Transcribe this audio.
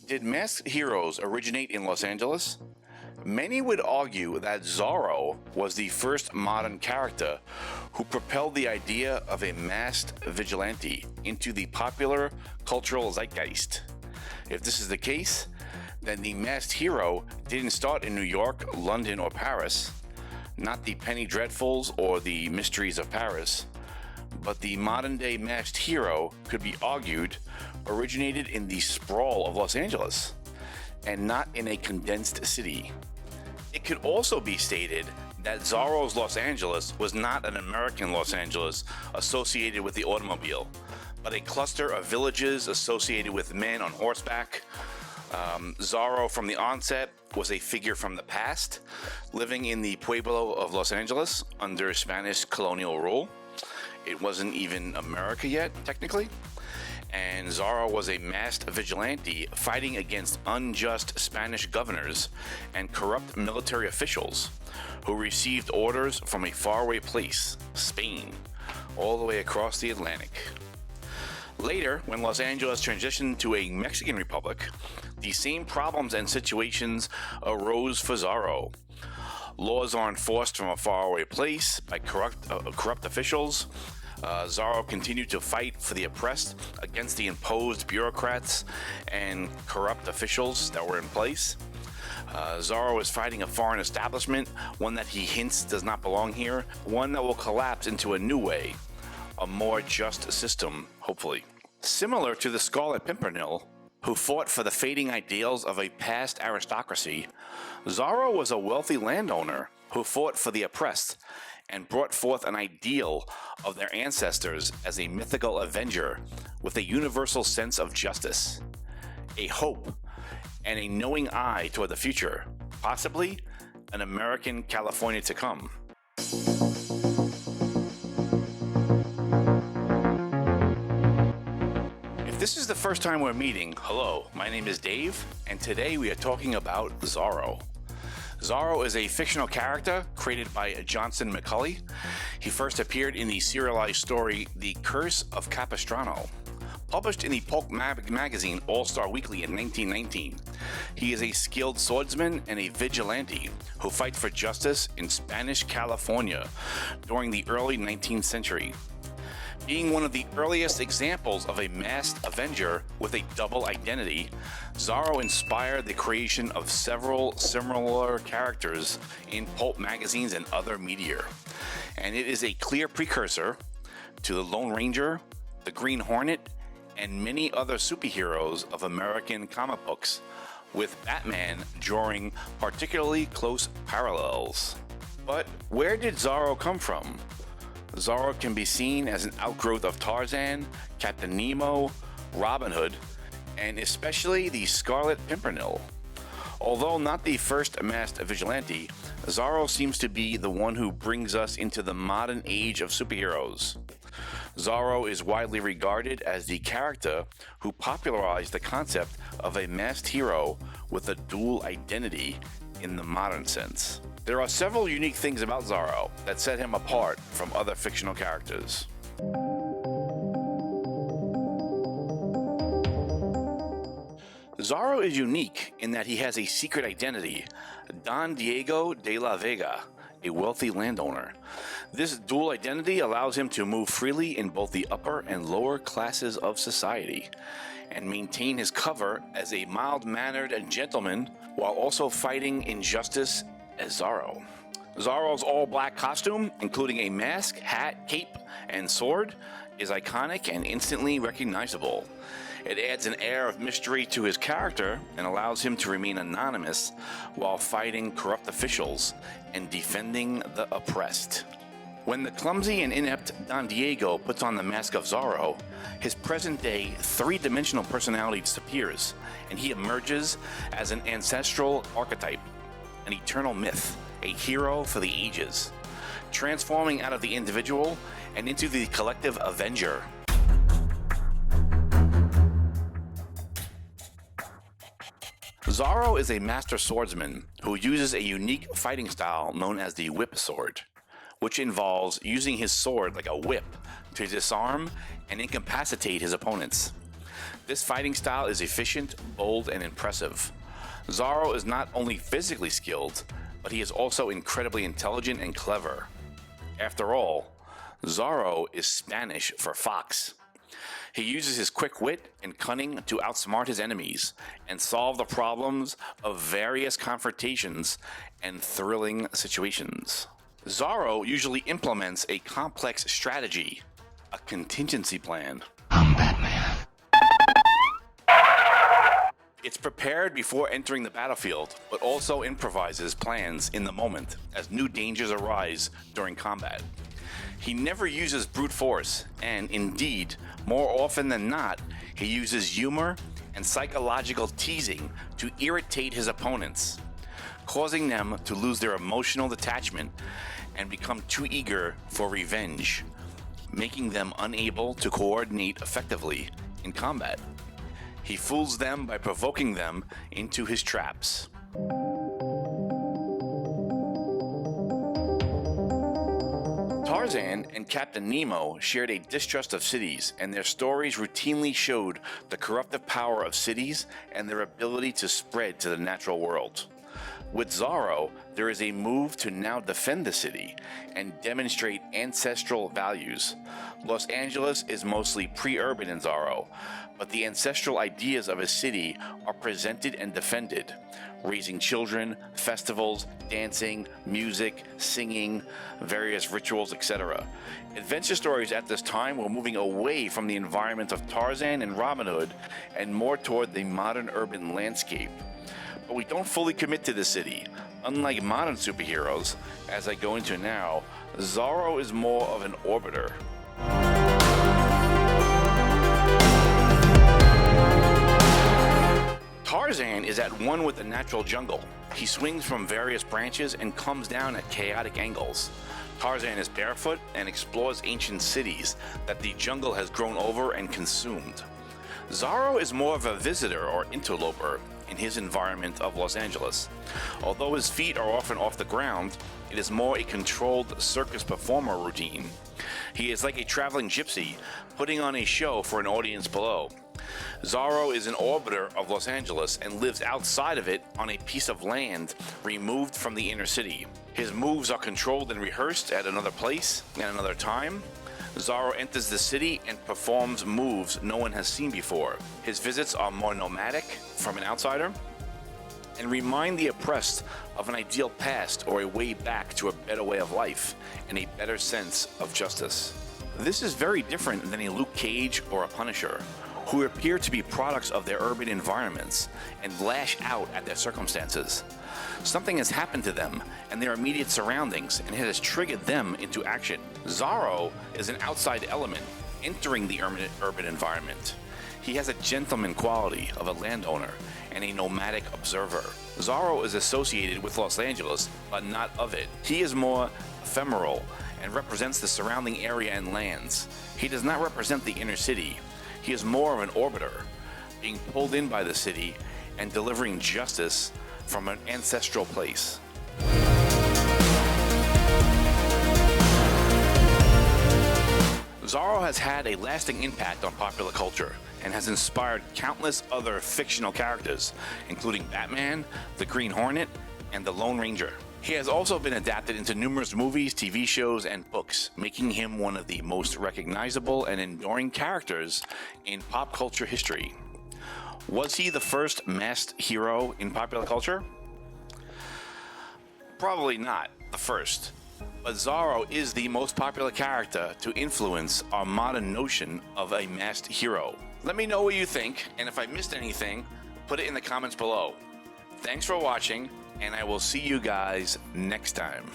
Did masked heroes originate in Los Angeles? Many would argue that Zorro was the first modern character who propelled the idea of a masked vigilante into the popular cultural zeitgeist. If this is the case, then the masked hero didn't start in New York, London, or Paris, not the Penny Dreadfuls or the Mysteries of Paris, but the modern-day masked hero could be argued originated in the sprawl of Los Angeles, and not in a condensed city. It could also be stated that Zorro's Los Angeles was not an American Los Angeles associated with the automobile, but a cluster of villages associated with men on horseback. Zorro from the onset was a figure from the past, living in the Pueblo of Los Angeles under Spanish colonial rule. It wasn't even America yet, technically. And Zorro was a masked vigilante fighting against unjust Spanish governors and corrupt military officials who received orders from a faraway place, Spain, all the way across the Atlantic. Later, when Los Angeles transitioned to a Mexican republic, the same problems and situations arose for Zorro. Laws are enforced from a faraway place by corrupt officials. Zorro continued to fight for the oppressed against the imposed bureaucrats and corrupt officials that were in place. Zorro is fighting a foreign establishment, one that he hints does not belong here, one that will collapse into a new way, a more just system, hopefully. Similar to the Scarlet Pimpernel, who fought for the fading ideals of a past aristocracy, Zorro was a wealthy landowner who fought for the oppressed and brought forth an ideal of their ancestors as a mythical avenger with a universal sense of justice, a hope, and a knowing eye toward the future, possibly an American California to come. If this is the first time we're meeting, hello, my name is Dave, and today we are talking about Zorro. Zorro is a fictional character created by Johnson McCulley. He first appeared in the serialized story The Curse of Capistrano, published in the pulp magazine All-Star Weekly in 1919. He is a skilled swordsman and a vigilante who fights for justice in Spanish California during the early 19th century. Being one of the earliest examples of a masked avenger with a double identity, Zorro inspired the creation of several similar characters in pulp magazines and other media, and it is a clear precursor to the Lone Ranger, the Green Hornet, and many other superheroes of American comic books, with Batman drawing particularly close parallels. But where did Zorro come from? Zorro can be seen as an outgrowth of Tarzan, Captain Nemo, Robin Hood, and especially the Scarlet Pimpernel. Although not the first masked vigilante, Zorro seems to be the one who brings us into the modern age of superheroes. Zorro is widely regarded as the character who popularized the concept of a masked hero with a dual identity in the modern sense. There are several unique things about Zorro that set him apart from other fictional characters. Zorro is unique in that he has a secret identity, Don Diego de la Vega, a wealthy landowner. This dual identity allows him to move freely in both the upper and lower classes of society, and maintain his cover as a mild-mannered gentleman while also fighting injustice as Zorro. Zorro's all-black costume, including a mask, hat, cape, and sword, is iconic and instantly recognizable. It adds an air of mystery to his character and allows him to remain anonymous while fighting corrupt officials and defending the oppressed. When the clumsy and inept Don Diego puts on the mask of Zorro, his present-day three-dimensional personality disappears, and he emerges as an ancestral archetype, an eternal myth, a hero for the ages, transforming out of the individual and into the collective avenger. Zorro is a master swordsman who uses a unique fighting style known as the whip sword, which involves using his sword like a whip to disarm and incapacitate his opponents. This fighting style is efficient, bold, and impressive. Zorro is not only physically skilled, but he is also incredibly intelligent and clever. After all, Zorro is Spanish for fox. He uses his quick wit and cunning to outsmart his enemies and solve the problems of various confrontations and thrilling situations. Zorro usually implements a complex strategy, a contingency plan. I'm Batman. It's prepared before entering the battlefield, but also improvises plans in the moment as new dangers arise during combat. He never uses brute force, and indeed, more often than not, he uses humor and psychological teasing to irritate his opponents, causing them to lose their emotional detachment and become too eager for revenge, making them unable to coordinate effectively in combat. He fools them by provoking them into his traps. Tarzan and Captain Nemo shared a distrust of cities, and their stories routinely showed the corruptive power of cities and their ability to spread to the natural world. With Zorro, there is a move to now defend the city and demonstrate ancestral values. Los Angeles is mostly pre-urban in Zorro, but the ancestral ideas of a city are presented and defended. Raising children, festivals, dancing, music, singing, various rituals, etc. Adventure stories at this time were moving away from the environment of Tarzan and Robin Hood and more toward the modern urban landscape. But we don't fully commit to the city. Unlike modern superheroes, as I go into now, Zorro is more of an orbiter. Tarzan is at one with the natural jungle. He swings from various branches and comes down at chaotic angles. Tarzan is barefoot and explores ancient cities that the jungle has grown over and consumed. Zorro is more of a visitor or interloper in his environment of Los Angeles. Although his feet are often off the ground, it is more a controlled circus performer routine. He is like a traveling gypsy, putting on a show for an audience below. Zorro is an orbiter of Los Angeles and lives outside of it on a piece of land removed from the inner city. His moves are controlled and rehearsed at another place and another time. Zorro enters the city and performs moves no one has seen before. His visits are more nomadic from an outsider and remind the oppressed of an ideal past or a way back to a better way of life and a better sense of justice. This is very different than a Luke Cage or a Punisher, who appear to be products of their urban environments and lash out at their circumstances. Something has happened to them and their immediate surroundings, and it has triggered them into action. Zorro is an outside element entering the urban environment. He has a gentleman quality of a landowner and a nomadic observer. Zorro is associated with Los Angeles, but not of it. He is more ephemeral and represents the surrounding area and lands. He does not represent the inner city. He is more of an orbiter, being pulled in by the city and delivering justice from an ancestral place. Zorro has had a lasting impact on popular culture and has inspired countless other fictional characters, including Batman, the Green Hornet, and the Lone Ranger. He has also been adapted into numerous movies, TV shows, and books, making him one of the most recognizable and enduring characters in pop culture history. Was he the first masked hero in popular culture? Probably not the first, but Zorro is the most popular character to influence our modern notion of a masked hero. Let me know what you think, and if I missed anything, put it in the comments below. Thanks for watching, and I will see you guys next time.